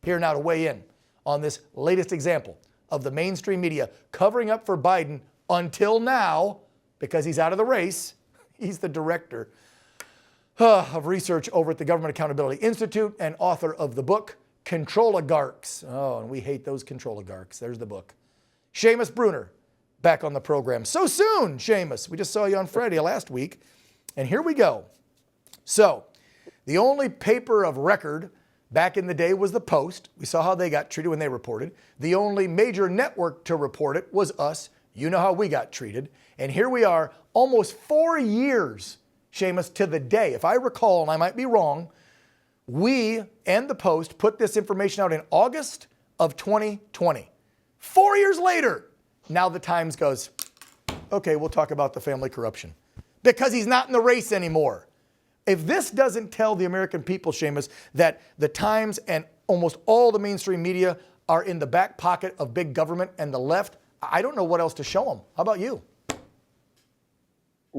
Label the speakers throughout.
Speaker 1: here now to weigh in on this latest example of the mainstream media covering up for Biden until now, because he's out of the race. He's the director of research over at the Government Accountability Institute and author of the book, Controligarchs. Oh, and we hate those Controligarchs. There's the book. Seamus Bruner, back on the program. So soon, Seamus. We just saw you on Friday last week. And here we go. So, the only paper of record back in the day was the Post. We saw how they got treated when they reported. The only major network to report it was us. You know how we got treated. And here we are, almost 4 years, Seamus, to the day. If I recall, and I might be wrong, we and the Post put this information out in August of 2020. 4 years later, now the Times goes, okay, we'll talk about the family corruption. Because he's not in the race anymore. If this doesn't tell the American people, Seamus, that the Times and almost all the mainstream media are in the back pocket of big government and the left, I don't know what else to show them. How about you?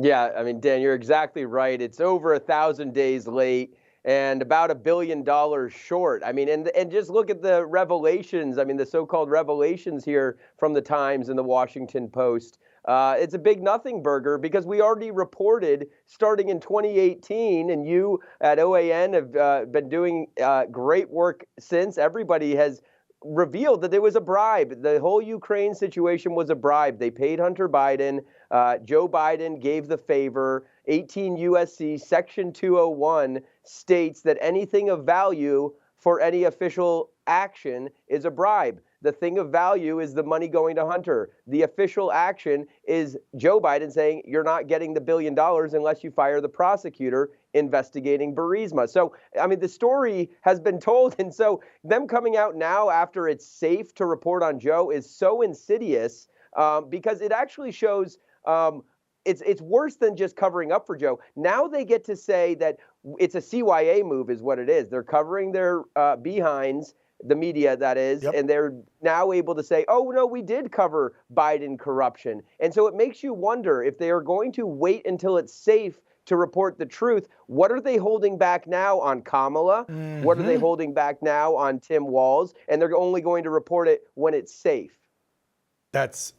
Speaker 2: Yeah, I mean, Dan, you're exactly right. It's over 1,000 days late and about $1 billion short. I mean, and just look at the revelations. I mean, the so-called revelations here from the Times and the Washington Post. It's a big nothing burger because we already reported starting in 2018, and you at OAN have been doing great work since. Everybody has revealed that there was a bribe. The whole Ukraine situation was a bribe. They paid Hunter Biden. Joe Biden gave the favor. 18 U.S.C. Section 201 states that anything of value for any official action is a bribe. The thing of value is the money going to Hunter. The official action is Joe Biden saying you're not getting the $1 billion unless you fire the prosecutor investigating Burisma. So, I mean, the story has been told. And so them coming out now after it's safe to report on Joe is so insidious because it actually shows it's worse than just covering up for Joe. Now they get to say that it's a CYA move is what it is. They're covering their behinds, the media, that is, and they're now able to say, oh, no, we did cover Biden corruption. And so it makes you wonder if they are going to wait until it's safe to report the truth. What are they holding back now on Kamala? Mm-hmm. What are they holding back now on Tim Walz? And they're only going to report it when it's safe.
Speaker 1: That's,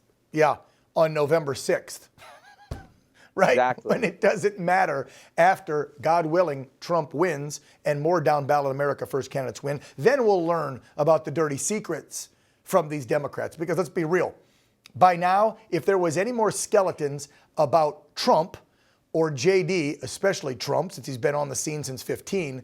Speaker 1: on November 6th. Right?
Speaker 2: Exactly.
Speaker 1: When it doesn't matter after, God willing, Trump wins and more down ballot America First candidates win, then we'll learn about the dirty secrets from these Democrats. Because let's be real. By now, if there was any more skeletons about Trump or JD, especially Trump, since he's been on the scene since 15,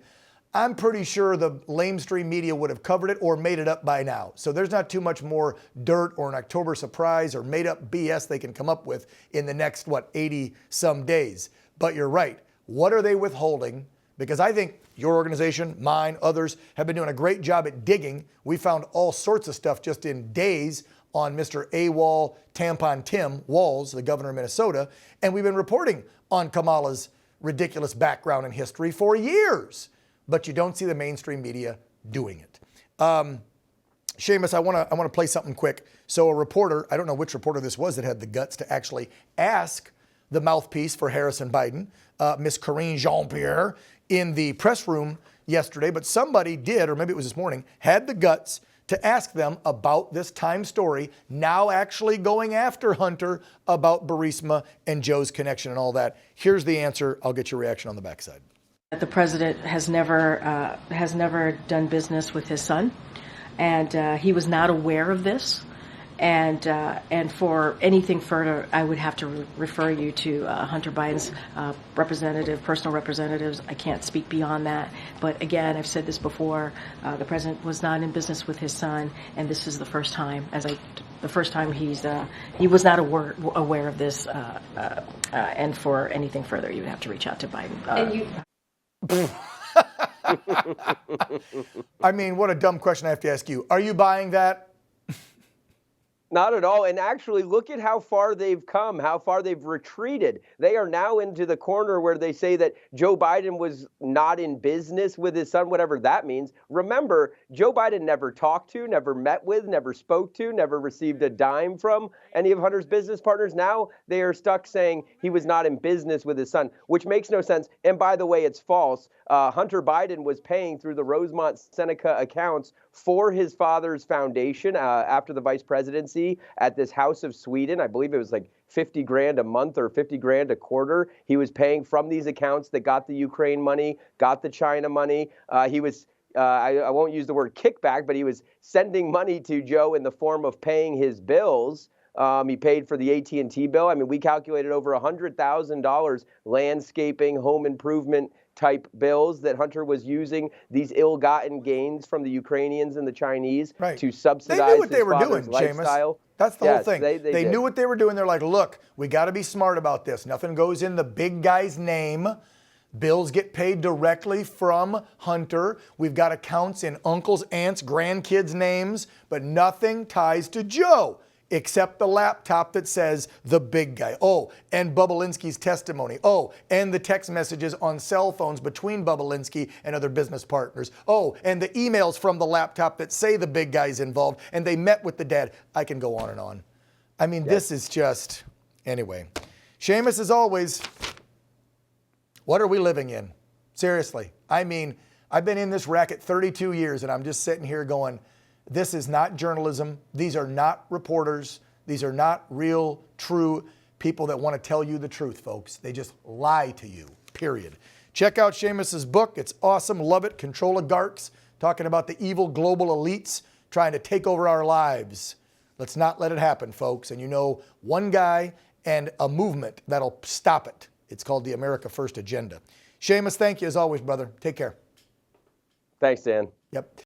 Speaker 1: I'm pretty sure the lamestream media would have covered it or made it up by now. So there's not too much more dirt or an October surprise or made up BS they can come up with in the next, 80 some days. But you're right. What are they withholding? Because I think your organization, mine, others have been doing a great job at digging. We found all sorts of stuff just in days on Mr. AWOL Tampon Tim Walz, the governor of Minnesota. And we've been reporting on Kamala's ridiculous background and history for years. But you don't see the mainstream media doing it. Seamus, I want to play something quick. So a reporter, I don't know which reporter this was that had the guts to actually ask the mouthpiece for Harris and Biden, Miss Karine Jean-Pierre, in the press room yesterday, but somebody did, or maybe it was this morning, had the guts to ask them about this Time story, now actually going after Hunter about Burisma and Joe's connection and all that. Here's the answer. I'll get your reaction on the backside.
Speaker 3: The president has never done business with his son, and he was not aware of this. And for anything further, I would have to refer you to Hunter Biden's personal representatives. I can't speak beyond that. But again, I've said this before: the president was not in business with his son, and this is the first time. He was not aware of this. And for anything further, you would have to reach out to Biden.
Speaker 1: I mean, what a dumb question I have to ask you. Are you buying that?
Speaker 2: Not at all. And actually, look at how far they've come, how far they've retreated. They are now into the corner where they say that Joe Biden was not in business with his son, whatever that means. Remember, Joe Biden never talked to, never met with, never spoke to, never received a dime from any of Hunter's business partners. Now they are stuck saying he was not in business with his son, which makes no sense. And by the way, it's false. Hunter Biden was paying through the Rosemont Seneca accounts for his father's foundation after the vice presidency at this House of Sweden. I believe it was like 50 grand a month or 50 grand a quarter. He was paying from these accounts that got the Ukraine money, got the China money. He was I won't use the word kickback, but he was sending money to Joe in the form of paying his bills. He paid for the AT&T bill. I mean, we calculated over $100,000 landscaping, home improvement type bills that Hunter was using these ill-gotten gains from the Ukrainians and the Chinese to subsidize
Speaker 1: they knew what
Speaker 2: his
Speaker 1: they were
Speaker 2: father's
Speaker 1: doing,
Speaker 2: lifestyle.
Speaker 1: Seamus. That's the whole thing.
Speaker 2: They
Speaker 1: knew what they were doing. They're like, look, we got to be smart about this. Nothing goes in the big guy's name. Bills get paid directly from Hunter. We've got accounts in uncles, aunts, grandkids' names, but nothing ties to Joe except the laptop that says the big guy. Oh, and Bubalinsky's testimony. Oh, and the text messages on cell phones between Bubalinsky and other business partners. Oh, and the emails from the laptop that say the big guy's involved and they met with the dad. I can go on and on. I mean, this is just, anyway. Seamus, as always, what are we living in? Seriously. I mean, I've been in this racket 32 years and I'm just sitting here going, this is not journalism. These are not reporters. These are not real, true people that want to tell you the truth, folks. They just lie to you, period. Check out Seamus's book. It's awesome. Love it. Controligarchs, talking about the evil global elites trying to take over our lives. Let's not let it happen, folks. And you know, one guy and a movement that'll stop it. It's called the America First Agenda. Seamus, thank you as always, brother. Take care.
Speaker 2: Thanks, Dan.
Speaker 1: Yep.